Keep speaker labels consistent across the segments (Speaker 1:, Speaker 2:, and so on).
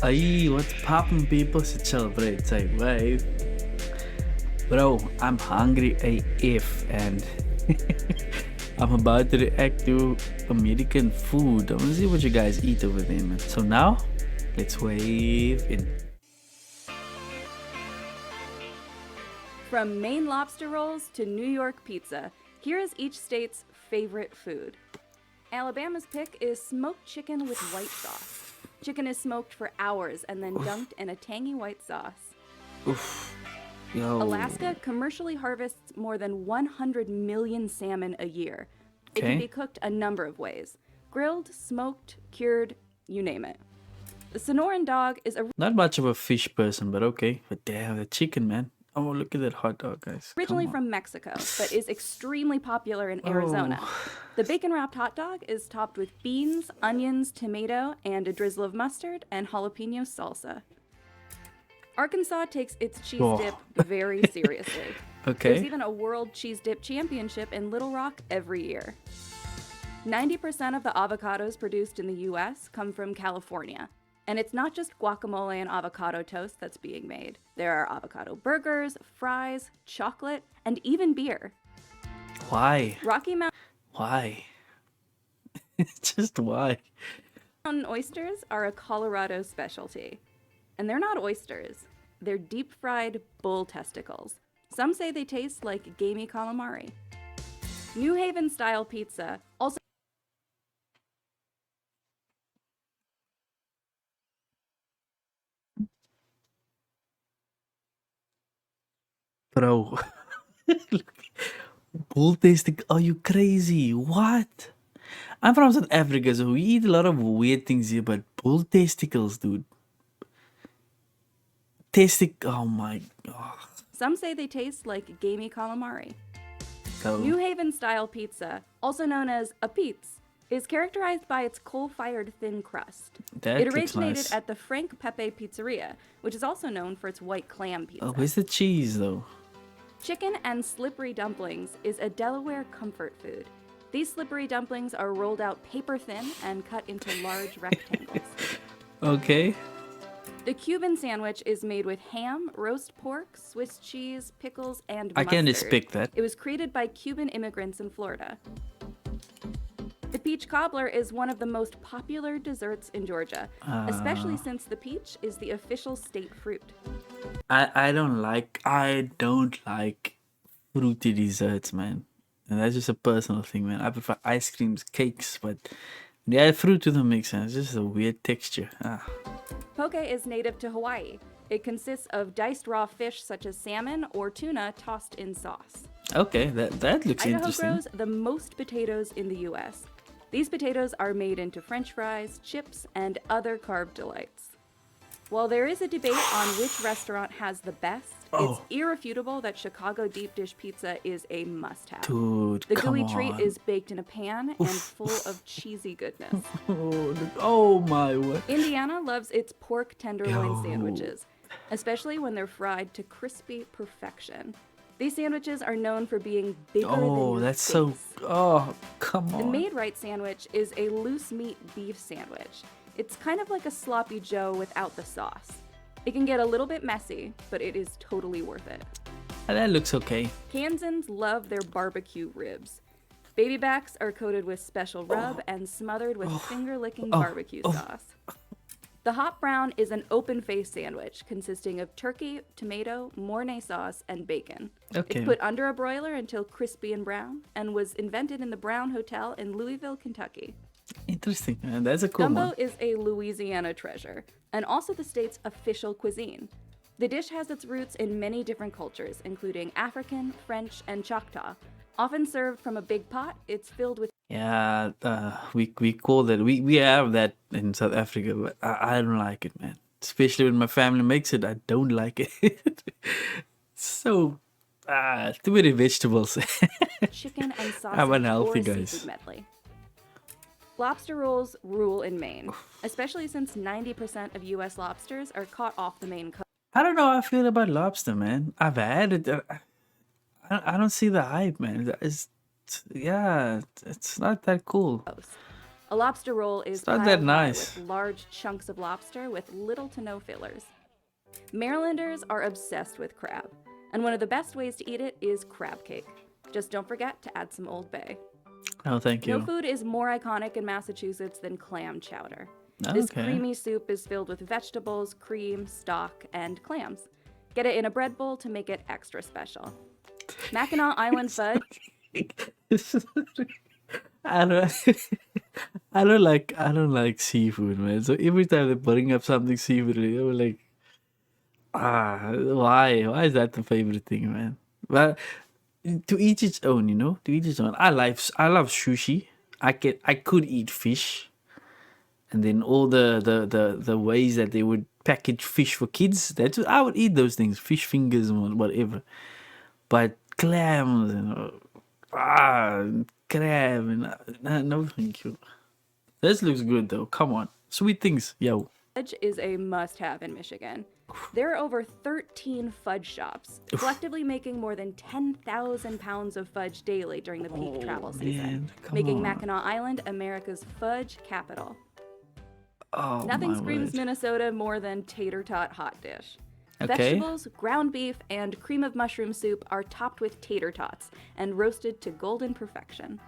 Speaker 1: Hey, what's poppin', people? It's a celebrate type wave. Bro, I'm hungry AF and I'm about to react to American food. I wanna see what you guys eat over there, man. So now, let's wave in.
Speaker 2: From Maine lobster rolls to New York pizza, here is each state's favorite food. Alabama's pick is smoked chicken with white sauce. Chicken is smoked for hours and then dunked in a tangy white sauce.
Speaker 1: Oof. Yo.
Speaker 2: Alaska commercially harvests more than 100 million salmon a year. It can
Speaker 1: Okay.
Speaker 2: be cooked a number of ways: grilled, smoked, cured, you name it. The Sonoran dog is
Speaker 1: Not much of a fish person, but okay. But damn, the chicken, man. Oh, look at that hot dog, guys.
Speaker 2: originally
Speaker 1: Come on.
Speaker 2: from Mexico, but is extremely popular in Arizona. The bacon-wrapped hot dog is topped with beans, onions, tomato, and a drizzle of mustard and jalapeno salsa. Arkansas takes its cheese
Speaker 1: Oh.
Speaker 2: dip very seriously.
Speaker 1: Okay.
Speaker 2: There's even a World Cheese Dip Championship in Little Rock every year. 90% of the avocados produced in the US come from California. And it's not just guacamole and avocado toast that's being made. There are avocado burgers, fries, chocolate, and even beer.
Speaker 1: Why?
Speaker 2: Rocky
Speaker 1: Why? Just why?
Speaker 2: Mountain oysters are a Colorado specialty. And they're not oysters. They're deep-fried bull testicles. Some say they taste like gamey calamari. New Haven-style pizza also
Speaker 1: Bro. Look. Bull tasting. Are you crazy? What? I'm from South Africa, so we eat a lot of weird things here, but bull testicles, dude. Oh my god.
Speaker 2: Some say they taste like gamey calamari.
Speaker 1: So,
Speaker 2: New Haven-style pizza, also known as a Pete's, is characterized by its coal-fired thin crust.
Speaker 1: that
Speaker 2: It
Speaker 1: looks
Speaker 2: originated
Speaker 1: nice.
Speaker 2: at the Frank Pepe Pizzeria, which is also known for its white clam pizza.
Speaker 1: Oh, where's the cheese though?
Speaker 2: Chicken and slippery dumplings is a Delaware comfort food. These slippery dumplings are rolled out paper thin and cut into large rectangles.
Speaker 1: Okay.
Speaker 2: The Cuban sandwich is made with ham, roast pork, Swiss cheese, pickles, and
Speaker 1: I
Speaker 2: mustard.
Speaker 1: can respect that.
Speaker 2: It was created by Cuban immigrants in Florida. The peach cobbler is one of the most popular desserts in Georgia, especially since the peach is the official state fruit.
Speaker 1: I don't like fruity desserts, man. And that's just a personal thing, man. I prefer ice creams, cakes, but yeah, fruit to them makes sense. It's just a weird texture.
Speaker 2: Poke is native to Hawaii. It consists of diced raw fish such as salmon or tuna tossed in sauce.
Speaker 1: Okay, that looks
Speaker 2: Idaho
Speaker 1: interesting.
Speaker 2: grows the most potatoes in the US. These potatoes are made into french fries, chips, and other carb delights. While there is a debate on which restaurant has the best, it's irrefutable that Chicago deep dish pizza is a must-have.
Speaker 1: Dude,
Speaker 2: The
Speaker 1: come
Speaker 2: gooey
Speaker 1: on.
Speaker 2: treat is baked in a pan and full of cheesy goodness.
Speaker 1: Oh my word.
Speaker 2: Indiana loves its pork tenderloin
Speaker 1: Yo.
Speaker 2: sandwiches, especially when they're fried to crispy perfection. These sandwiches are known for being bigger than
Speaker 1: Oh,
Speaker 2: your
Speaker 1: that's
Speaker 2: face.
Speaker 1: so. Oh, come
Speaker 2: The
Speaker 1: on.
Speaker 2: made right sandwich is a loose meat beef sandwich. It's kind of like a sloppy joe without the sauce. It can get a little bit messy, but it is totally worth it.
Speaker 1: That looks okay.
Speaker 2: Kansans love their barbecue ribs. Baby backs are coated with special rub and smothered with finger-licking barbecue sauce. The hot brown is an open-faced sandwich consisting of turkey, tomato, Mornay sauce, and bacon.
Speaker 1: Okay.
Speaker 2: It's put under a broiler until crispy and brown, and was invented in the Brown Hotel in Louisville, Kentucky.
Speaker 1: Interesting. And that's a cool
Speaker 2: Gumbo
Speaker 1: one.
Speaker 2: is a Louisiana treasure, and also the state's official cuisine. The dish has its roots in many different cultures, including African, French, and Choctaw. Often served from a big pot, it's filled with
Speaker 1: Yeah, we call that we have that in South Africa, but I don't like it, man. Especially when my family makes it, I don't like it. So too many vegetables.
Speaker 2: chicken and sausage
Speaker 1: I'm unhealthy,
Speaker 2: or
Speaker 1: guys.
Speaker 2: seafood medley. Lobster rolls rule in Maine, especially since 90% of U.S. lobsters are caught off the Maine coast.
Speaker 1: I don't know how I feel about lobster, man. I've had it. I don't see the hype, man. It's not that cool.
Speaker 2: A lobster roll is
Speaker 1: not
Speaker 2: piled
Speaker 1: that
Speaker 2: high
Speaker 1: nice.
Speaker 2: with large chunks of lobster with little to no fillers. Marylanders are obsessed with crab, and one of the best ways to eat it is crab cake. Just don't forget to add some Old Bay.
Speaker 1: Oh, thank
Speaker 2: No
Speaker 1: you.
Speaker 2: food is more iconic in Massachusetts than clam chowder. This
Speaker 1: Okay.
Speaker 2: creamy soup is filled with vegetables, cream, stock, and clams. Get it in a bread bowl to make it extra special. Mackinac Island fudge.
Speaker 1: I don't, I don't like seafood, man. So every time they bring up something seafood, I'm like, why is that the favorite thing, man? But to each its own, you know. To each its own. I love sushi. I could eat fish, and then all the ways that they would package fish for kids. I would eat those things, fish fingers and whatever. But clams and crab and no, thank you. This looks good though. Come on, sweet things, yo.
Speaker 2: Fudge is a must-have in Michigan. There are over 13 fudge shops, collectively making more than 10,000 pounds of fudge daily during the peak travel season,
Speaker 1: man, come
Speaker 2: making
Speaker 1: on.
Speaker 2: Mackinac Island America's fudge capital.
Speaker 1: Oh,
Speaker 2: Nothing
Speaker 1: my
Speaker 2: screams
Speaker 1: word.
Speaker 2: Minnesota more than tater tot hot dish.
Speaker 1: Okay.
Speaker 2: Vegetables, ground beef, and cream of mushroom soup are topped with tater tots and roasted to golden perfection.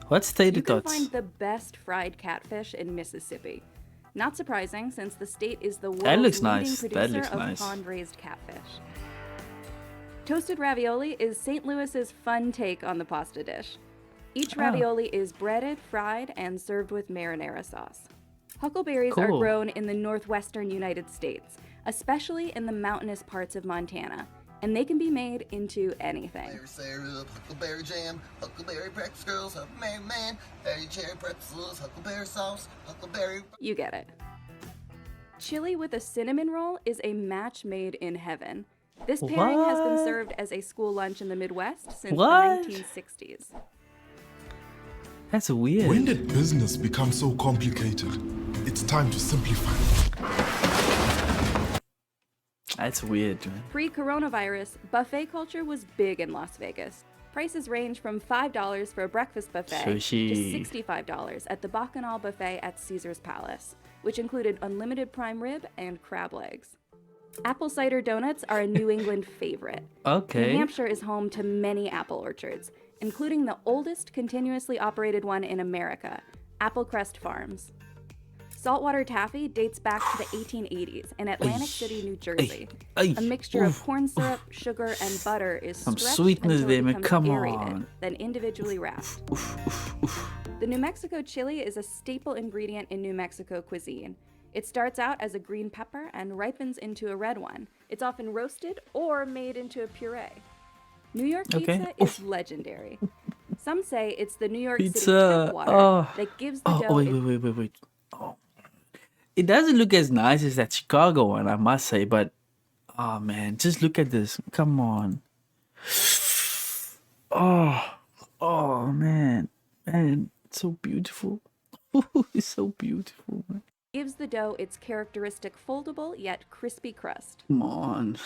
Speaker 1: What's tater
Speaker 2: You can
Speaker 1: tots?
Speaker 2: find the best fried catfish in Mississippi. Not surprising, since the state is the
Speaker 1: That
Speaker 2: world's
Speaker 1: looks
Speaker 2: leading
Speaker 1: nice. That
Speaker 2: producer
Speaker 1: looks
Speaker 2: of
Speaker 1: nice.
Speaker 2: pond-raised catfish. Toasted ravioli is St. Louis's fun take on the pasta dish. Each ravioli is breaded, fried, and served with marinara sauce. Huckleberries are
Speaker 1: Cool.
Speaker 2: grown in the northwestern United States, especially in the mountainous parts of Montana, and they can be made into anything.
Speaker 3: Huckleberry syrup, huckleberry jam, huckleberry breakfast girls, huckleberry man, berry cherry pretzels, huckleberry sauce, huckleberry.
Speaker 2: You get it. Chili with a cinnamon roll is a match made in heaven. This pairing has been
Speaker 1: What?
Speaker 2: served as a school lunch in the Midwest since
Speaker 1: What?
Speaker 2: the 1960s.
Speaker 1: That's weird.
Speaker 4: When did business become so complicated? It's time to simplify.
Speaker 1: That's weird, man.
Speaker 2: Pre-coronavirus, buffet culture was big in Las Vegas. Prices range from $5 for a breakfast buffet
Speaker 1: Sushi.
Speaker 2: to $65 at the Bacchanal Buffet at Caesar's Palace, which included unlimited prime rib and crab legs. Apple cider donuts are a New England favorite.
Speaker 1: Okay.
Speaker 2: New Hampshire is home to many apple orchards, including the oldest continuously operated one in America, Applecrest Farms. Saltwater taffy dates back to the 1880s in Atlantic City, New Jersey.
Speaker 1: Ay,
Speaker 2: A mixture
Speaker 1: oof,
Speaker 2: of corn syrup, sugar, and butter is
Speaker 1: Some
Speaker 2: stretched
Speaker 1: sweetness
Speaker 2: until
Speaker 1: there,
Speaker 2: it
Speaker 1: man.
Speaker 2: becomes
Speaker 1: Come
Speaker 2: aerated,
Speaker 1: on.
Speaker 2: then individually wrapped.
Speaker 1: Oof, oof, oof.
Speaker 2: The New Mexico chili is a staple ingredient in New Mexico cuisine. It starts out as a green pepper and ripens into a red one. It's often roasted or made into a puree. New York pizza
Speaker 1: Okay.
Speaker 2: is legendary. Some say it's the New York City
Speaker 1: Pizza.
Speaker 2: tap water
Speaker 1: Oh.
Speaker 2: that gives the
Speaker 1: Oh,
Speaker 2: dough
Speaker 1: wait. Oh. It doesn't look as nice as that Chicago one, I must say, but oh man, just look at this. Come on. Oh man. Man, it's so beautiful. It's so beautiful, man.
Speaker 2: gives the dough its characteristic foldable yet crispy crust.
Speaker 1: Come on.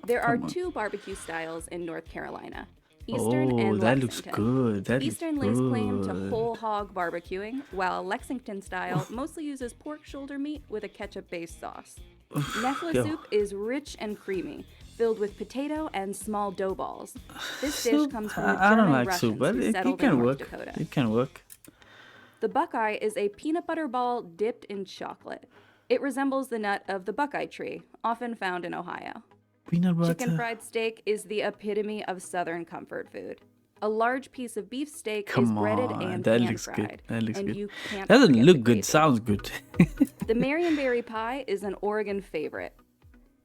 Speaker 2: There are
Speaker 1: Come on.
Speaker 2: two barbecue styles in North Carolina, Eastern
Speaker 1: Oh,
Speaker 2: and
Speaker 1: that looks
Speaker 2: Lexington.
Speaker 1: good. That
Speaker 2: Eastern
Speaker 1: looks
Speaker 2: lays claim to
Speaker 1: good.
Speaker 2: whole hog barbecuing, while Lexington style mostly uses pork shoulder meat with a ketchup-based sauce. Nefla
Speaker 1: Yo.
Speaker 2: soup is rich and creamy, filled with potato and small dough balls. This dish
Speaker 1: Soup?
Speaker 2: comes from the
Speaker 1: I don't
Speaker 2: German
Speaker 1: like
Speaker 2: Russians
Speaker 1: soup, but
Speaker 2: who
Speaker 1: it
Speaker 2: settled in
Speaker 1: can
Speaker 2: North
Speaker 1: work.
Speaker 2: Dakota.
Speaker 1: It can work.
Speaker 2: The Buckeye is a peanut butter ball dipped in chocolate. It resembles the nut of the Buckeye tree, often found in Ohio.
Speaker 1: Peanut butter.
Speaker 2: Chicken fried steak is the epitome of Southern comfort food. A large piece of beef steak is
Speaker 1: Come
Speaker 2: breaded
Speaker 1: on,
Speaker 2: and
Speaker 1: that
Speaker 2: pan
Speaker 1: looks good.
Speaker 2: fried,
Speaker 1: That looks
Speaker 2: and
Speaker 1: good.
Speaker 2: you can't
Speaker 1: Doesn't
Speaker 2: forget
Speaker 1: look
Speaker 2: the
Speaker 1: good.
Speaker 2: gravy.
Speaker 1: Sounds good.
Speaker 2: The Marionberry Pie is an Oregon favorite.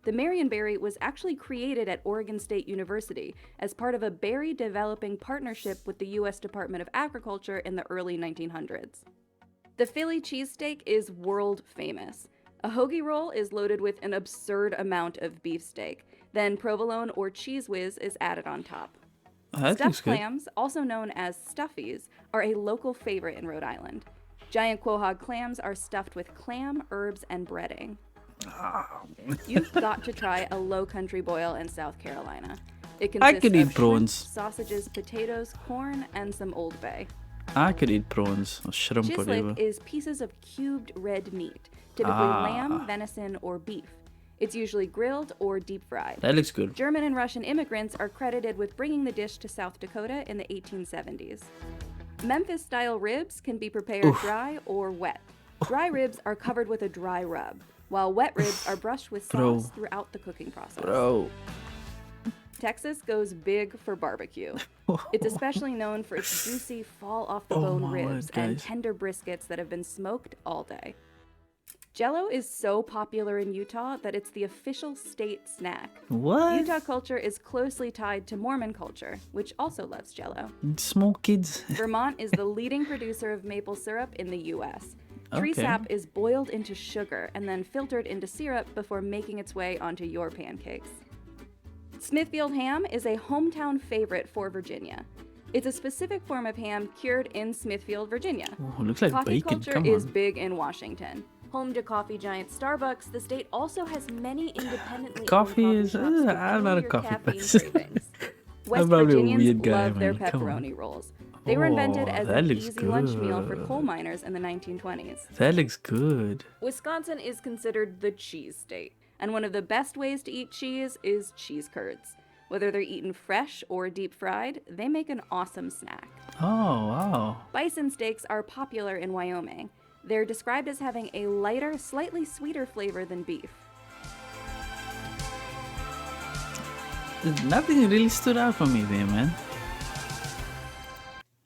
Speaker 2: The Marionberry was actually created at Oregon State University as part of a berry developing partnership with the U.S. Department of Agriculture in the early 1900s. The Philly cheesesteak is world famous. A hoagie roll is loaded with an absurd amount of beefsteak. Then provolone or cheese whiz is added on top.
Speaker 1: That looks
Speaker 2: Stuffed
Speaker 1: good.
Speaker 2: clams, also known as stuffies, are a local favorite in Rhode Island. Giant quahog clams are stuffed with clam, herbs, and breading. You've got to try a low country boil in South Carolina. It
Speaker 1: I
Speaker 2: consists
Speaker 1: could
Speaker 2: of
Speaker 1: eat
Speaker 2: shrimp,
Speaker 1: prawns.
Speaker 2: sausages, potatoes, corn, and some Old Bay.
Speaker 1: I could eat prawns or shrimp, whatever.
Speaker 2: Chislic is pieces of cubed red meat, typically lamb, venison, or beef. It's usually grilled or deep fried.
Speaker 1: That looks good.
Speaker 2: German and Russian immigrants are credited with bringing the dish to South Dakota in the 1870s. Memphis-style ribs can be prepared dry or wet. Dry ribs are covered with a dry rub, while wet ribs are brushed with sauce throughout the cooking process.
Speaker 1: Bro.
Speaker 2: Texas goes big for barbecue. It's especially known for its juicy, fall-off-the-bone ribs and tender briskets that have been smoked all day. Jell-O is so popular in Utah that it's the official state snack.
Speaker 1: What?
Speaker 2: Utah culture is closely tied to Mormon culture, which also loves Jell-O.
Speaker 1: Small kids.
Speaker 2: Vermont is the leading producer of maple syrup in the U.S. Tree sap is boiled into sugar and then filtered into syrup before making its way onto your pancakes. Smithfield ham is a hometown favorite for Virginia. It's a specific form of ham cured in Smithfield, Virginia.
Speaker 1: Oh, looks like
Speaker 2: Coffee
Speaker 1: bacon.
Speaker 2: culture
Speaker 1: Come
Speaker 2: is
Speaker 1: on.
Speaker 2: big in Washington. Home to coffee giant Starbucks, the state also has many independently
Speaker 1: Coffee
Speaker 2: owned
Speaker 1: is-
Speaker 2: coffee shops with
Speaker 1: I'm not a
Speaker 2: peculiar
Speaker 1: coffee
Speaker 2: caffeine
Speaker 1: person.
Speaker 2: cravings. West
Speaker 1: probably a
Speaker 2: Virginians
Speaker 1: weird guy,
Speaker 2: love their
Speaker 1: man. Come on.
Speaker 2: pepperoni rolls. They were invented as
Speaker 1: that
Speaker 2: an
Speaker 1: looks
Speaker 2: easy lunch meal for
Speaker 1: good.
Speaker 2: coal miners in the 1920s.
Speaker 1: That looks good.
Speaker 2: Wisconsin is considered the cheese state, and one of the best ways to eat cheese is cheese curds. Whether they're eaten fresh or deep fried, they make an awesome snack.
Speaker 1: Oh, wow.
Speaker 2: Bison steaks are popular in Wyoming. They're described as having a lighter, slightly sweeter flavor than beef.
Speaker 1: Nothing really stood out for me there, man.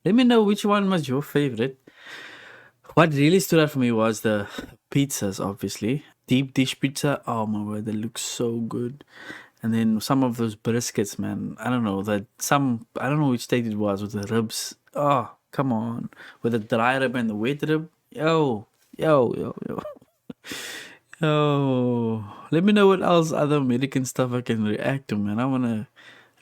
Speaker 1: Let me know which one was your favorite. What really stood out for me was the pizzas, obviously. Deep dish pizza, oh my word, they look so good. And then some of those briskets, man. I don't know I don't know which state it was with the ribs. Oh, come on. With the dry rib and the wet rib. Yo. Yo. Let me know what else other American stuff I can react to, man. I want to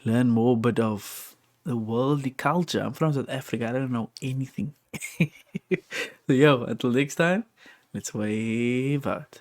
Speaker 1: learn more bit of the worldly culture. I'm from South Africa. I don't know anything. So, yo, until next time, let's wave out.